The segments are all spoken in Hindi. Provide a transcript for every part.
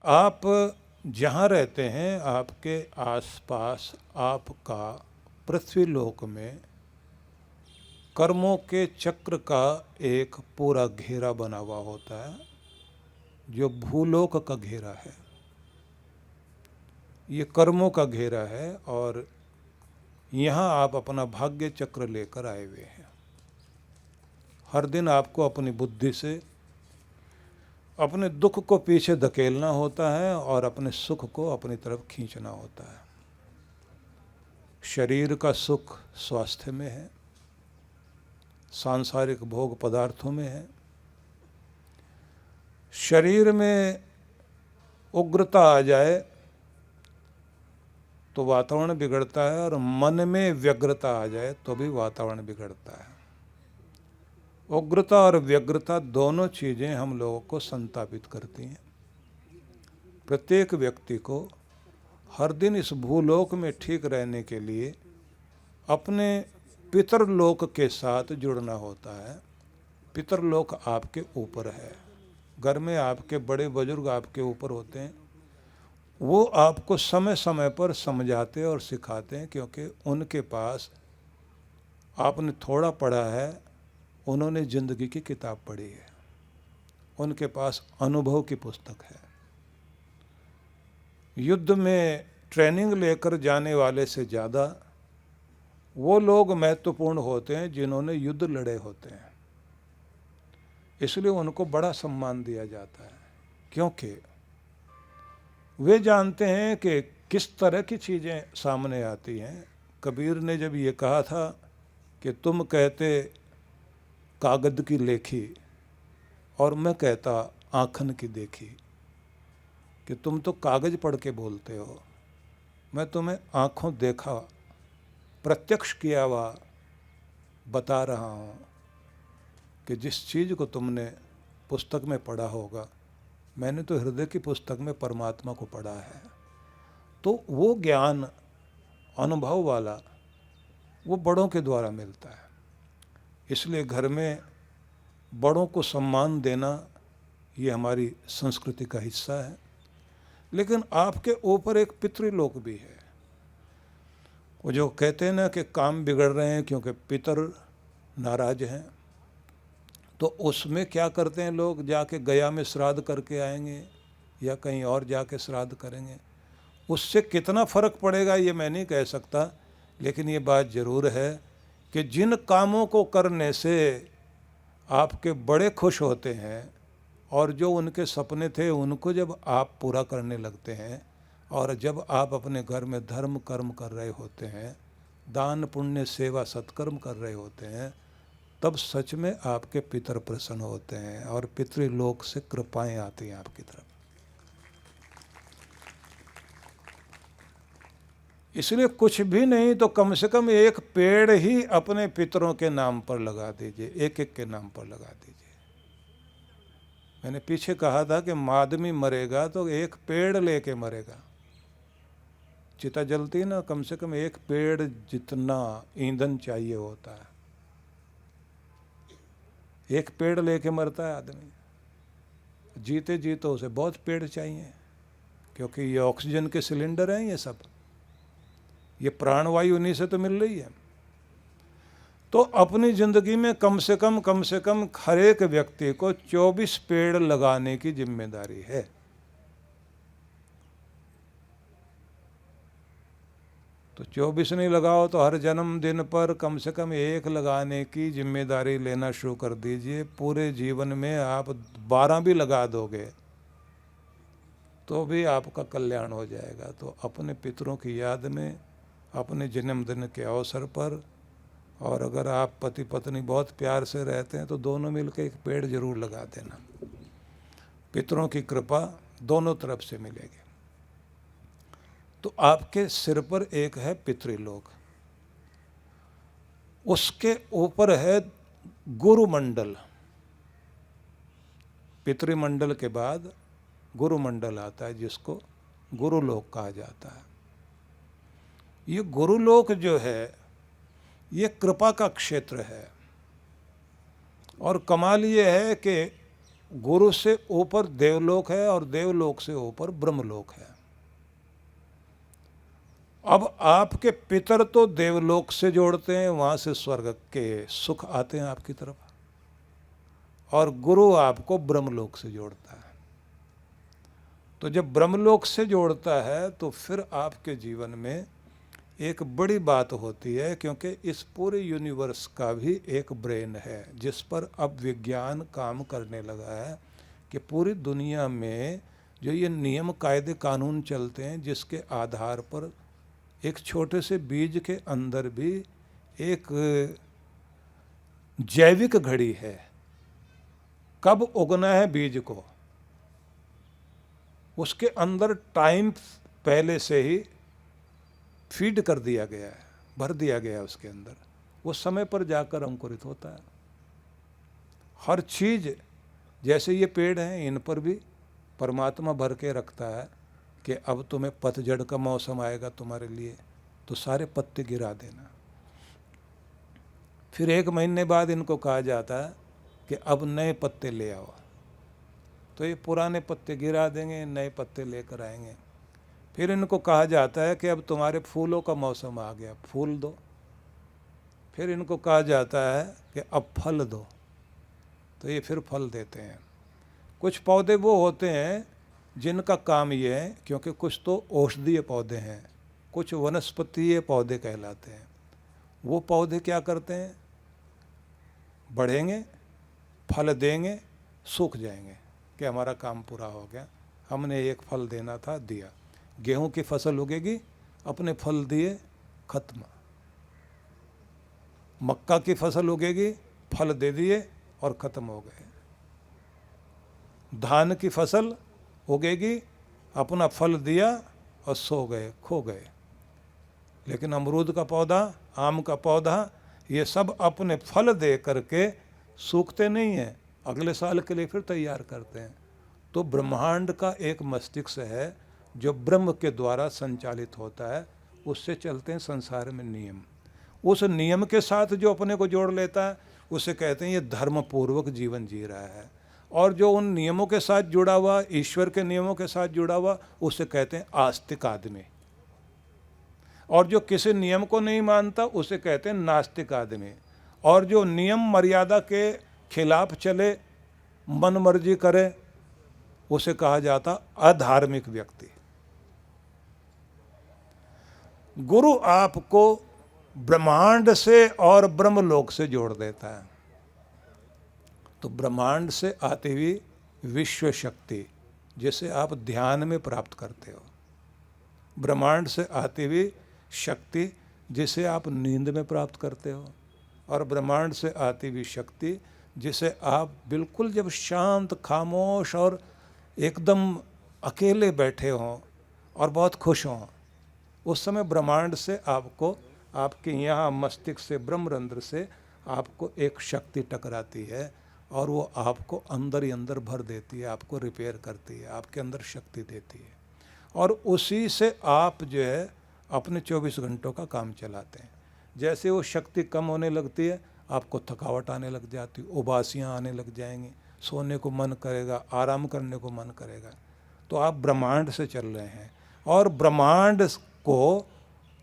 आप जहाँ रहते हैं आपके आसपास आपका पृथ्वी लोक में कर्मों के चक्र का एक पूरा घेरा बना हुआ होता है, जो भूलोक का घेरा है। ये कर्मों का घेरा है और यहाँ आप अपना भाग्य चक्र लेकर आए हुए हैं। हर दिन आपको अपनी बुद्धि से अपने दुख को पीछे धकेलना होता है और अपने सुख को अपनी तरफ खींचना होता है। शरीर का सुख स्वास्थ्य में है, सांसारिक भोग पदार्थों में है। शरीर में उग्रता आ जाए तो वातावरण बिगड़ता है, और मन में व्यग्रता आ जाए तो भी वातावरण बिगड़ता है। उग्रता और व्यग्रता दोनों चीज़ें हम लोगों को संतापित करती हैं। प्रत्येक व्यक्ति को हर दिन इस भूलोक में ठीक रहने के लिए अपने पितरलोक के साथ जुड़ना होता है। पितरलोक आपके ऊपर है, घर में आपके बड़े बुजुर्ग आपके ऊपर होते हैं। वो आपको समय समय पर समझाते और सिखाते हैं, क्योंकि उनके पास आपने थोड़ा पढ़ा है, उन्होंने ज़िंदगी की किताब पढ़ी है, उनके पास अनुभव की पुस्तक है। युद्ध में ट्रेनिंग लेकर जाने वाले से ज़्यादा वो लोग महत्वपूर्ण होते हैं जिन्होंने युद्ध लड़े होते हैं। इसलिए उनको बड़ा सम्मान दिया जाता है, क्योंकि वे जानते हैं कि किस तरह की चीज़ें सामने आती हैं। कबीर ने जब ये कहा था कि तुम कहते कागद की लेखी और मैं कहता आँखन की देखी, कि तुम तो कागज पढ़ के बोलते हो, मैं तुम्हें आँखों देखा प्रत्यक्ष किया हुआ बता रहा हूँ कि जिस चीज़ को तुमने पुस्तक में पढ़ा होगा, मैंने तो हृदय की पुस्तक में परमात्मा को पढ़ा है। तो वो ज्ञान अनुभव वाला वो बड़ों के द्वारा मिलता है। इसलिए घर में बड़ों को सम्मान देना ये हमारी संस्कृति का हिस्सा है। लेकिन आपके ऊपर एक पितृलोक भी है। वो जो कहते हैं ना कि काम बिगड़ रहे हैं क्योंकि पितर नाराज हैं, तो उसमें क्या करते हैं लोग, जाके गया में श्राद्ध करके आएंगे या कहीं और जाके श्राद्ध करेंगे। उससे कितना फ़र्क पड़ेगा ये मैं नहीं कह सकता, लेकिन ये बात ज़रूर है कि जिन कामों को करने से आपके बड़े खुश होते हैं और जो उनके सपने थे उनको जब आप पूरा करने लगते हैं, और जब आप अपने घर में धर्म कर्म कर रहे होते हैं, दान पुण्य सेवा सत्कर्म कर रहे होते हैं, तब सच में आपके पितर प्रसन्न होते हैं और पितृलोक से कृपाएं आती हैं आपकी तरफ। इसलिए कुछ भी नहीं तो कम से कम एक पेड़ ही अपने पितरों के नाम पर लगा दीजिए, एक एक के नाम पर लगा दीजिए। मैंने पीछे कहा था कि आदमी मरेगा तो एक पेड़ लेके मरेगा। चिता जलती है ना, कम से कम एक पेड़ जितना ईंधन चाहिए होता है, एक पेड़ लेके मरता है आदमी। जीते जीते उसे बहुत पेड़ चाहिए, क्योंकि ये ऑक्सीजन के सिलेंडर हैं, ये सब ये प्राणवायु उन्हीं से तो मिल रही है। तो अपनी ज़िंदगी में कम से कम हर एक व्यक्ति को 24 पेड़ लगाने की जिम्मेदारी है। तो 24 नहीं लगाओ तो हर जन्मदिन पर कम से कम एक लगाने की जिम्मेदारी लेना शुरू कर दीजिए। पूरे जीवन में आप 12 भी लगा दोगे तो भी आपका कल्याण हो जाएगा। तो अपने पितरों की याद में अपने जन्मदिन के अवसर पर, और अगर आप पति पत्नी बहुत प्यार से रहते हैं तो दोनों मिलकर एक पेड़ जरूर लगा देना। पितरों की कृपा दोनों तरफ से मिलेगी। तो आपके सिर पर एक है पितृलोक, उसके ऊपर है गुरुमंडल। पितृमंडल के बाद गुरुमंडल आता है, जिसको गुरुलोक कहा जाता है। ये गुरुलोक जो है ये कृपा का क्षेत्र है, और कमाल ये है कि गुरु से ऊपर देवलोक है और देवलोक से ऊपर ब्रह्मलोक है। अब आपके पितर तो देवलोक से जोड़ते हैं, वहां से स्वर्ग के सुख आते हैं आपकी तरफ, और गुरु आपको ब्रह्मलोक से जोड़ता है। तो जब ब्रह्मलोक से जोड़ता है तो फिर आपके जीवन में एक बड़ी बात होती है, क्योंकि इस पूरे यूनिवर्स का भी एक ब्रेन है जिस पर अब विज्ञान काम करने लगा है कि पूरी दुनिया में जो ये नियम कायदे कानून चलते हैं, जिसके आधार पर एक छोटे से बीज के अंदर भी एक जैविक घड़ी है, कब उगना है बीज को, उसके अंदर टाइम पहले से ही फीड कर दिया गया है, भर दिया गया है उसके अंदर, वो समय पर जाकर अंकुरित होता है। हर चीज, जैसे ये पेड़ हैं, इन पर भी परमात्मा भर के रखता है कि अब तुम्हें पतझड़ का मौसम आएगा तुम्हारे लिए, तो सारे पत्ते गिरा देना। फिर 1 महीने बाद इनको कहा जाता है कि अब नए पत्ते ले आओ, तो ये पुराने पत्ते गिरा देंगे, नए पत्ते लेकर आएंगे। फिर इनको कहा जाता है कि अब तुम्हारे फूलों का मौसम आ गया, फूल दो। फिर इनको कहा जाता है कि अब फल दो, तो ये फिर फल देते हैं। कुछ पौधे वो होते हैं जिनका काम ये है, क्योंकि कुछ तो औषधीय पौधे हैं, कुछ वनस्पतीय पौधे कहलाते हैं। वो पौधे क्या करते हैं, बढ़ेंगे, फल देंगे, सूख जाएंगे कि हमारा काम पूरा हो गया, हमने एक फल देना था, दिया। गेहूं की फसल उगेगी, अपने फल दिए, खत्म। मक्का की फसल उगेगी, फल दे दिए और खत्म हो गए। धान की फसल उगेगी, अपना फल दिया और सो गए, खो गए। लेकिन अमरूद का पौधा, आम का पौधा, ये सब अपने फल दे करके सूखते नहीं हैं, अगले साल के लिए फिर तैयार करते हैं। तो ब्रह्मांड का एक मस्तिष्क है जो ब्रह्म के द्वारा संचालित होता है, उससे चलते हैं संसार में नियम। उस नियम के साथ जो अपने को जोड़ लेता है उसे कहते हैं ये धर्म पूर्वक जीवन जी रहा है, और जो उन नियमों के साथ जुड़ा हुआ, ईश्वर के नियमों के साथ जुड़ा हुआ, उसे कहते हैं आस्तिक आदमी। और जो किसी नियम को नहीं मानता उसे कहते हैं नास्तिक आदमी। और जो नियम मर्यादा के खिलाफ चले, मन मर्जी करे, उसे कहा जाता अधार्मिक व्यक्ति। गुरु आपको ब्रह्मांड से और ब्रह्मलोक से जोड़ देता है। तो ब्रह्मांड से आती हुई विश्व शक्ति, जिसे आप ध्यान में प्राप्त करते हो, ब्रह्मांड से आती हुई शक्ति जिसे आप नींद में प्राप्त करते हो, और ब्रह्मांड से आती हुई शक्ति जिसे आप बिल्कुल जब शांत, खामोश और एकदम अकेले बैठे हों और बहुत खुश हों, उस समय ब्रह्मांड से आपको, आपके यहाँ मस्तिष्क से, ब्रह्मरंध्र से आपको एक शक्ति टकराती है, और वो आपको अंदर ही अंदर भर देती है, आपको रिपेयर करती है, आपके अंदर शक्ति देती है, और उसी से आप जो है अपने 24 घंटों का काम चलाते हैं। जैसे वो शक्ति कम होने लगती है, आपको थकावट आने लग जाती, उबासियाँ आने लग जाएंगी, सोने को मन करेगा, आराम करने को मन करेगा। तो आप ब्रह्मांड से चल रहे हैं, और ब्रह्मांड को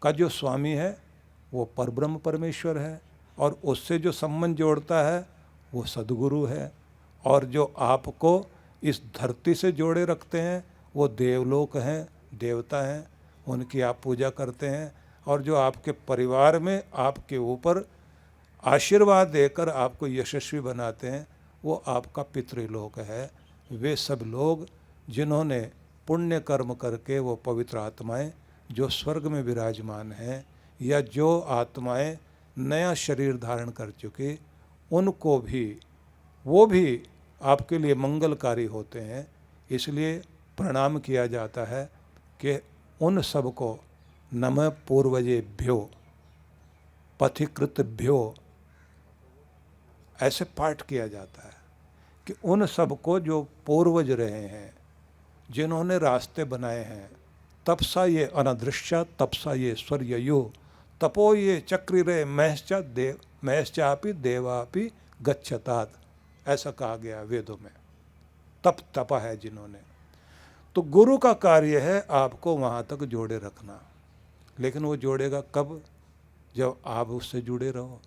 का जो स्वामी है वो परब्रह्म परमेश्वर है, और उससे जो संबंध जोड़ता है वो सद्गुरु है, और जो आपको इस धरती से जोड़े रखते हैं वो देवलोक हैं, देवता हैं, उनकी आप पूजा करते हैं, और जो आपके परिवार में आपके ऊपर आशीर्वाद देकर आपको यशस्वी बनाते हैं वो आपका पितृलोक है। वे सब लोग जिन्होंने पुण्य कर्म करके, वो पवित्र आत्माएं जो स्वर्ग में विराजमान हैं, या जो आत्माएं नया शरीर धारण कर चुकी, उनको भी, वो भी आपके लिए मंगलकारी होते हैं। इसलिए प्रणाम किया जाता है कि उन सबको नमः पूर्वजेभ्यो पथिकृतभ्यो, ऐसे पाठ किया जाता है कि उन सबको जो पूर्वज रहे हैं, जिन्होंने रास्ते बनाए हैं, तपसा ये अनदृश्य, तपसा ये स्वर्ययो, तपो ये चक्रिरे महश्चापि देवापि गच्छतात, ऐसा कहा गया वेदों में। तप तपा है जिन्होंने। तो गुरु का कार्य है आपको वहाँ तक जोड़े रखना, लेकिन वो जोड़ेगा कब? जब आप उससे जुड़े रहो।